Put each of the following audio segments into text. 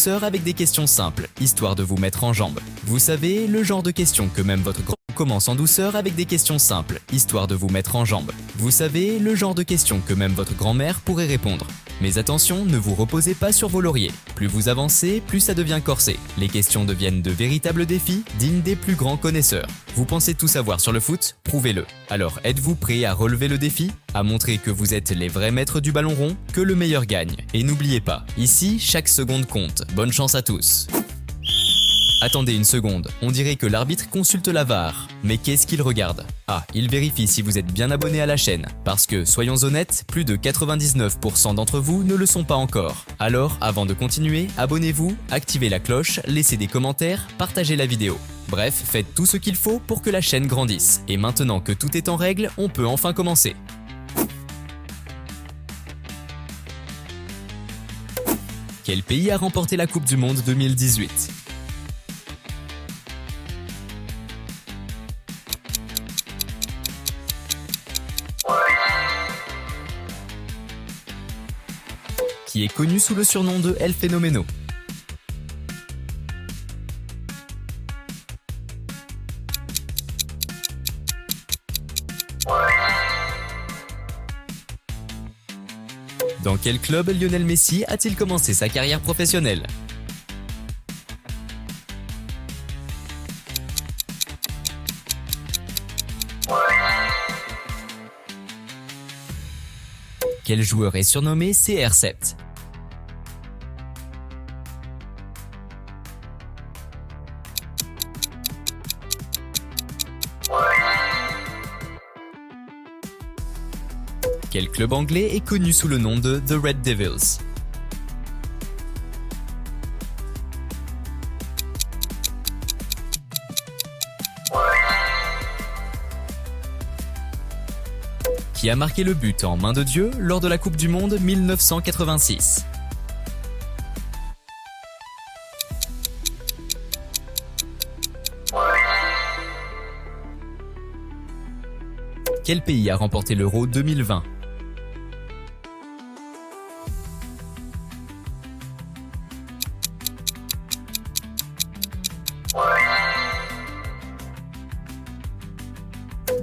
douceur avec des questions simples, histoire de vous mettre en jambes. Vous savez, le genre de questions que même votre grand... Commence en douceur avec des questions simples, histoire de vous mettre en jambes. Vous savez, le genre de questions que même votre grand-mère pourrait répondre. Mais attention, ne vous reposez pas sur vos lauriers. Plus vous avancez, plus ça devient corsé. Les questions deviennent de véritables défis, dignes des plus grands connaisseurs. Vous pensez tout savoir sur le foot? Prouvez-le. Alors, êtes-vous prêt à relever le défi? À montrer que vous êtes les vrais maîtres du ballon rond? Que le meilleur gagne. Et n'oubliez pas, ici, chaque seconde compte. Bonne chance à tous. Attendez une seconde, on dirait que l'arbitre consulte la VAR. Mais qu'est-ce qu'il regarde? Ah, il vérifie si vous êtes bien abonné à la chaîne. Parce que, soyons honnêtes, plus de 99% d'entre vous ne le sont pas encore. Alors, avant de continuer, abonnez-vous, activez la cloche, laissez des commentaires, partagez la vidéo. Bref, faites tout ce qu'il faut pour que la chaîne grandisse. Et maintenant que tout est en règle, on peut enfin commencer. Quel pays a remporté la Coupe du Monde 2018? Qui est connu sous le surnom de El Fenomeno. Dans quel club Lionel Messi a-t-il commencé sa carrière professionnelle? Quel joueur est surnommé CR7? Quel club anglais est connu sous le nom de The Red Devils? Qui a marqué le but en main de Dieu lors de la Coupe du Monde 1986? Quel pays a remporté l'Euro 2020?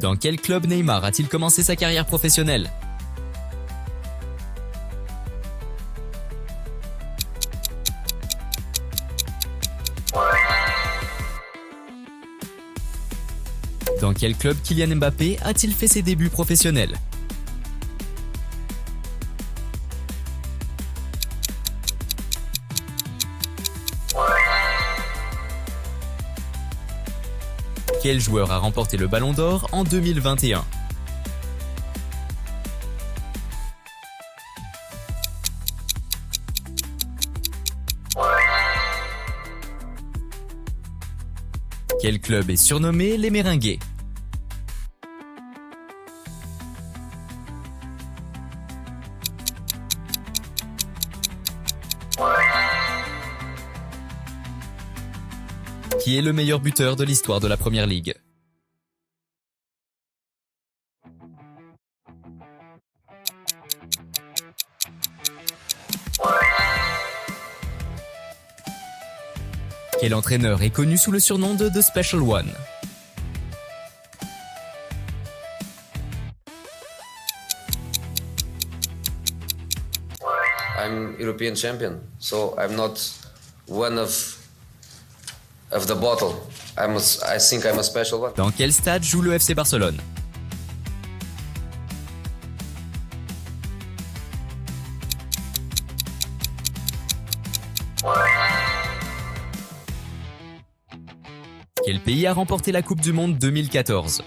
Dans quel club Neymar a-t-il commencé sa carrière professionnelle? Dans quel club Kylian Mbappé a-t-il fait ses débuts professionnels? Quel joueur a remporté le Ballon d'Or en 2021? Quel club est surnommé les Méringués? Qui est le meilleur buteur de l'histoire de la Première Ligue? Quel entraîneur est connu sous le surnom de The Special One? I'm European champion, so I'm not one of the bottle. I think I'm a special one. Dans quel stade joue le FC Barcelone? Quel pays a remporté la Coupe du Monde 2014?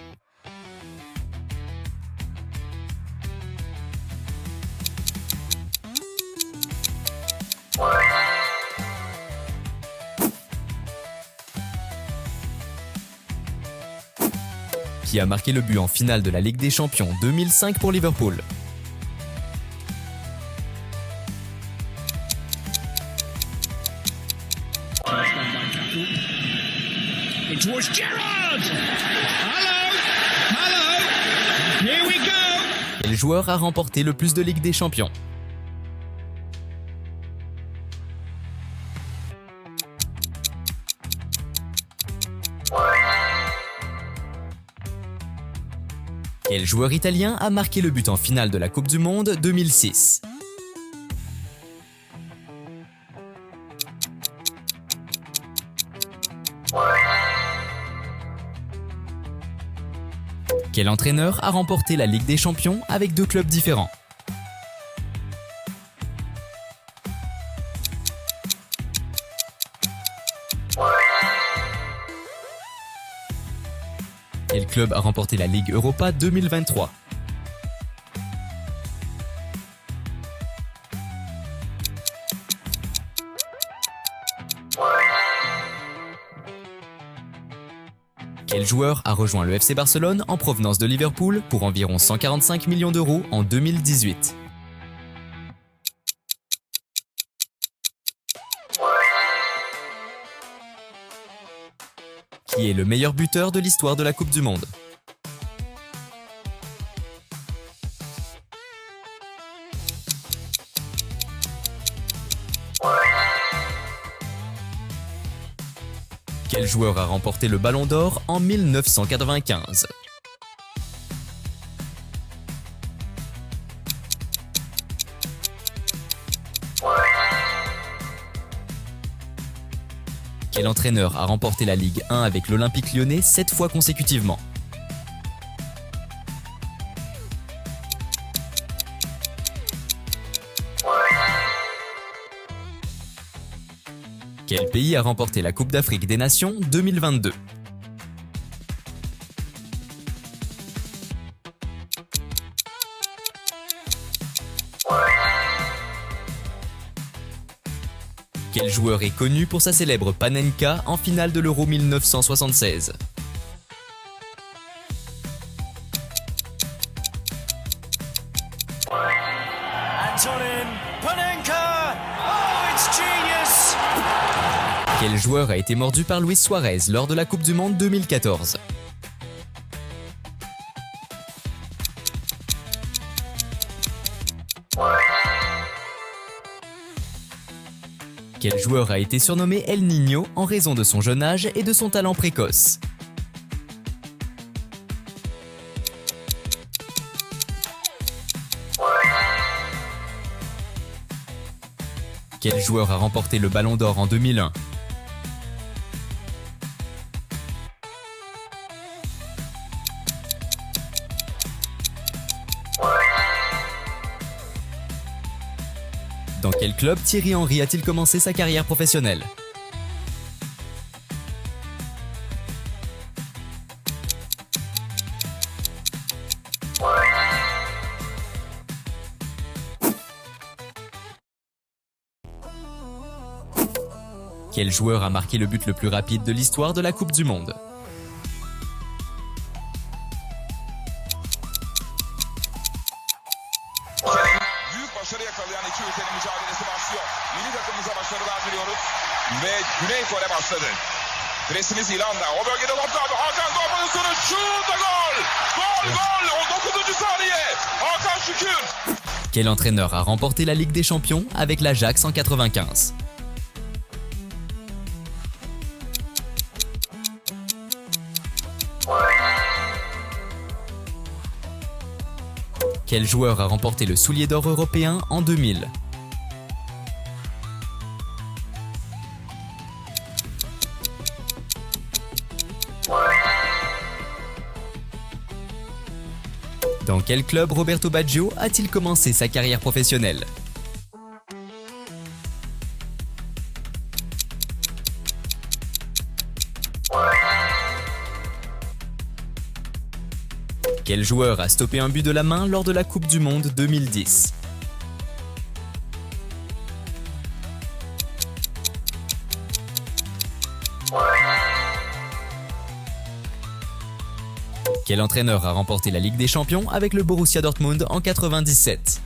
Qui a marqué le but en finale de la Ligue des Champions 2005 pour Liverpool? Quel joueur a remporté le plus de Ligue des Champions? Quel joueur italien a marqué le but en finale de la Coupe du Monde 2006? Quel entraîneur a remporté la Ligue des Champions avec 2 clubs différents? Quel club a remporté la Ligue Europa 2023? Quel joueur a rejoint le FC Barcelone en provenance de Liverpool pour environ 145 millions d'euros en 2018? Qui est le meilleur buteur de l'histoire de la Coupe du Monde? Quel joueur a remporté le Ballon d'Or en 1995? Quel entraîneur a remporté la Ligue 1 avec l'Olympique Lyonnais 7 fois consécutivement? Quel pays a remporté la Coupe d'Afrique des Nations 2022? Quel joueur est connu pour sa célèbre Panenka en finale de l'Euro 1976? Antonin Panenka! Oh, it's genius! Quel joueur a été mordu par Luis Suarez lors de la Coupe du Monde 2014? Quel joueur a été surnommé El Niño en raison de son jeune âge et de son talent précoce? Quel joueur a remporté le Ballon d'Or en 2001? Dans quel club Thierry Henry a-t-il commencé sa carrière professionnelle? Quel joueur a marqué le but le plus rapide de l'histoire de la Coupe du Monde? Büyük başarı yakalayan iki ülkenin mücadelesi başlıyor. Milli takımımıza başarılar diliyoruz ve Güney Kore başladı. Presimiz İran'da. O bölgede top kaldı. Hakan gol pozisyonu. Şut ve gol! Gol gol! 19. saniye. Hakan Şükür. Quel entraîneur a remporté la Ligue des Champions avec l'Ajax en 95? Quel joueur a remporté le Soulier d'or européen en 2000? Dans quel club Roberto Baggio a-t-il commencé sa carrière professionnelle? Quel joueur a stoppé un but de la main lors de la Coupe du Monde 2010? Quel entraîneur a remporté la Ligue des Champions avec le Borussia Dortmund en 97?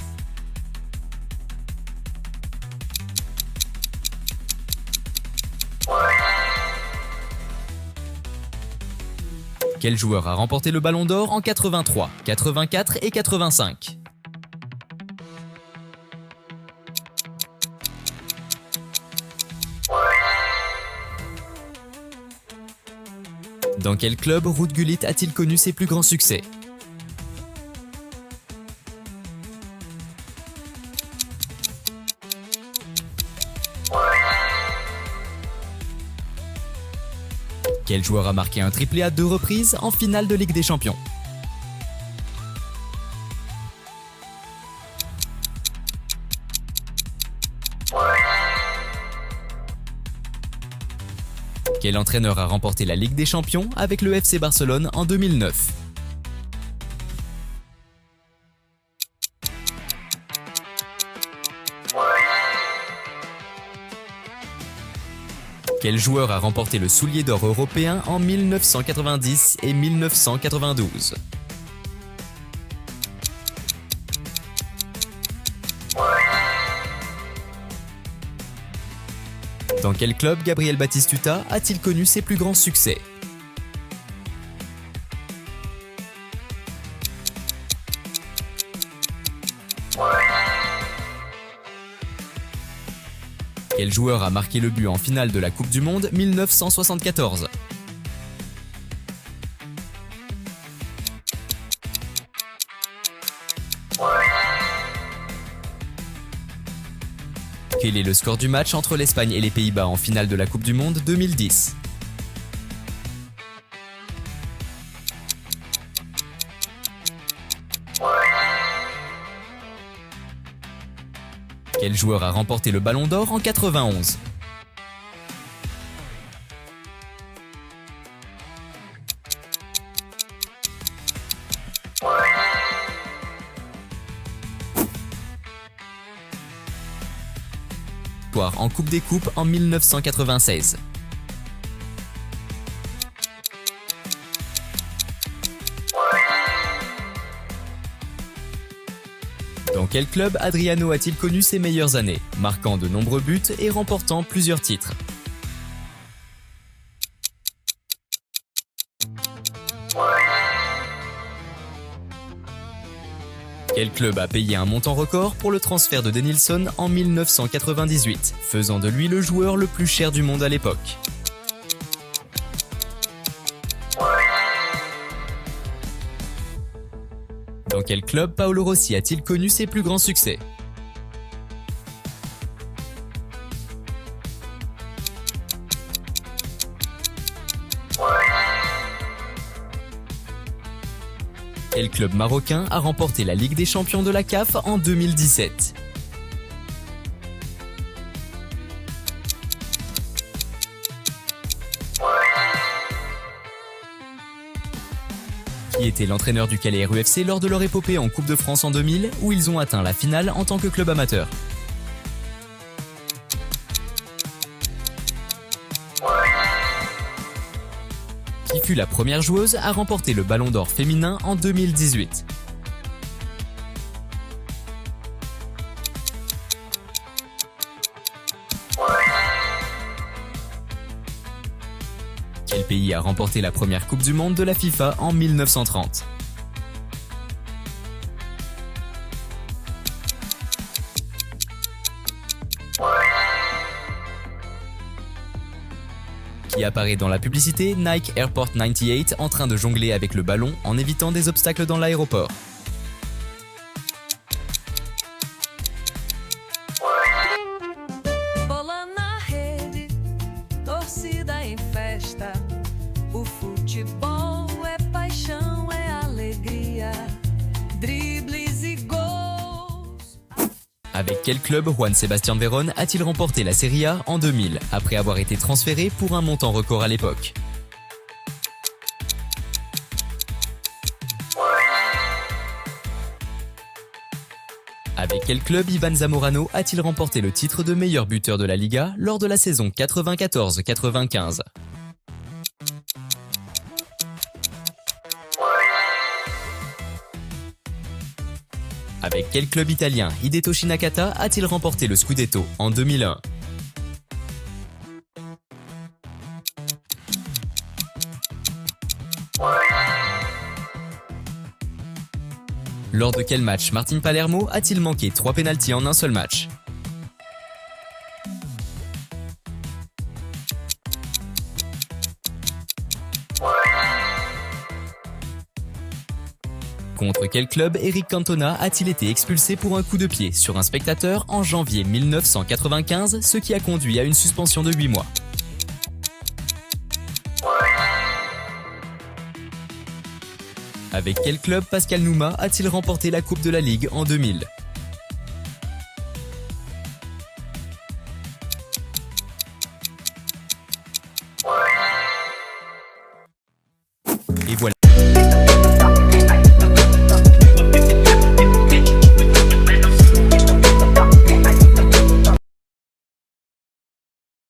Quel joueur a remporté le Ballon d'Or en 83, 84 et 85? Dans quel club Ruud Gullit a-t-il connu ses plus grands succès? Quel joueur a marqué un triplé à 2 reprises en finale de Ligue des Champions? Quel entraîneur a remporté la Ligue des Champions avec le FC Barcelone en 2009? Quel joueur a remporté le soulier d'or européen en 1990 et 1992? Dans quel club Gabriel Batistuta a-t-il connu ses plus grands succès? Quel joueur a marqué le but en finale de la Coupe du Monde 1974? Quel est le score du match entre l'Espagne et les Pays-Bas en finale de la Coupe du Monde 2010? Quel joueur a remporté le Ballon d'Or en 91? En Coupe des Coupes en 1996. Dans quel club Adriano a-t-il connu ses meilleures années, marquant de nombreux buts et remportant plusieurs titres? Quel club a payé un montant record pour le transfert de Denilson en 1998, faisant de lui le joueur le plus cher du monde à l'époque? Dans quel club Paolo Rossi a-t-il connu ses plus grands succès? Quel club marocain a remporté la Ligue des Champions de la CAF en 2017? Qui était l'entraîneur du Calais RUFC lors de leur épopée en Coupe de France en 2000, où ils ont atteint la finale en tant que club amateur? Qui fut la première joueuse à remporter le Ballon d'Or féminin en 2018? Quel pays a remporté la première Coupe du Monde de la FIFA en 1930? Qui apparaît dans la publicité Nike Airport 98 en train de jongler avec le ballon en évitant des obstacles dans l'aéroport? Bola na rede, torcida em festa. O futebol é paixão, é alegria. Dribles e gols. Avec quel club Juan Sebastián Verón a-t-il remporté la Serie A en 2000, après avoir été transféré pour un montant record à l'époque? Avec quel club Ivan Zamorano a-t-il remporté le titre de meilleur buteur de la Liga lors de la saison 94-95? Avec quel club italien Hidetoshi Nakata a-t-il remporté le Scudetto en 2001? Lors de quel match Martin Palermo a-t-il manqué 3 pénaltys en un seul match? Contre quel club Eric Cantona a-t-il été expulsé pour un coup de pied sur un spectateur en janvier 1995, ce qui a conduit à une suspension de 8 mois? Avec quel club Pascal Nouma a-t-il remporté la Coupe de la Ligue en 2000 ? Et voilà.